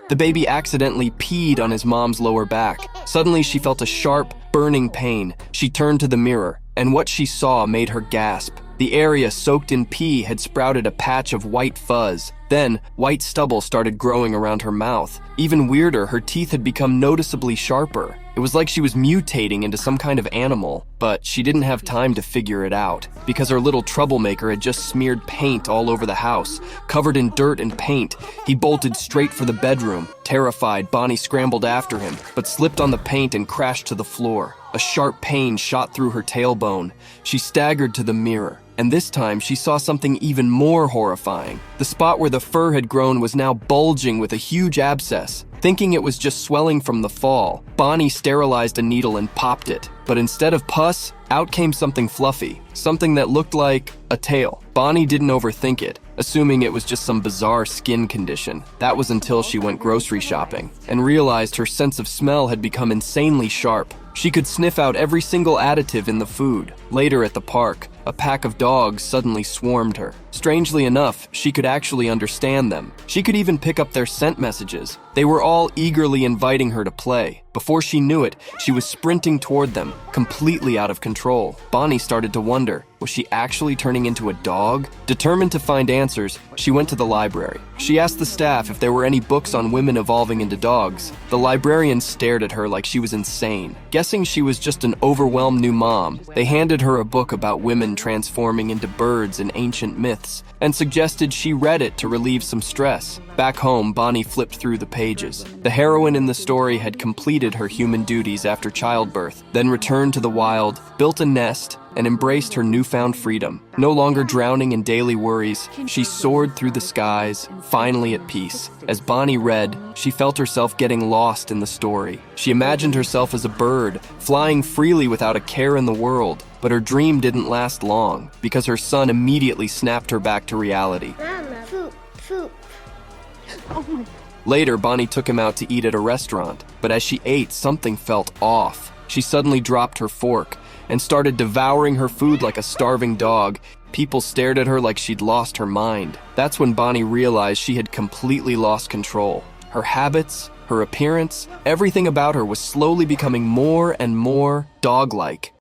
The baby accidentally peed on his mom's lower back. Suddenly, she felt a sharp, burning pain. She turned to the mirror, and what she saw made her gasp. The area soaked in pee had sprouted a patch of white fuzz. Then, white stubble started growing around her mouth. Even weirder, her teeth had become noticeably sharper. It was like she was mutating into some kind of animal, but she didn't have time to figure it out, because her little troublemaker had just smeared paint all over the house. Covered in dirt and paint, he bolted straight for the bedroom. Terrified, Bonnie scrambled after him, but slipped on the paint and crashed to the floor. A sharp pain shot through her tailbone. She staggered to the mirror, and this time she saw something even more horrifying. The spot where the fur had grown was now bulging with a huge abscess. Thinking it was just swelling from the fall, Bonnie sterilized a needle and popped it. But instead of pus, out came something fluffy, something that looked like a tail. Bonnie didn't overthink it, assuming it was just some bizarre skin condition. That was until she went grocery shopping and realized her sense of smell had become insanely sharp. She could sniff out every single additive in the food. Later at the park, a pack of dogs suddenly swarmed her. Strangely enough, she could actually understand them. She could even pick up their scent messages. They were all eagerly inviting her to play. Before she knew it, she was sprinting toward them, completely out of control. Bonnie started to wonder, was she actually turning into a dog? Determined to find answers, she went to the library. She asked the staff if there were any books on women evolving into dogs. The librarian stared at her like she was insane. Guessing she was just an overwhelmed new mom, they handed her a book about women transforming into birds in ancient myths and suggested she read it to relieve some stress. Back home, Bonnie flipped through the pages. The heroine in the story had completed her human duties after childbirth, then returned to the wild, built a nest, and embraced her newfound freedom. No longer drowning in daily worries, she soared through the skies, finally at peace. As Bonnie read, she felt herself getting lost in the story. She imagined herself as a bird, flying freely without a care in the world. But her dream didn't last long, because her son immediately snapped her back to reality. Mama, poop. Later, Bonnie took him out to eat at a restaurant, but as she ate, something felt off. She suddenly dropped her fork and started devouring her food like a starving dog. People stared at her like she'd lost her mind. That's when Bonnie realized she had completely lost control. Her habits, her appearance, everything about her was slowly becoming more and more dog-like.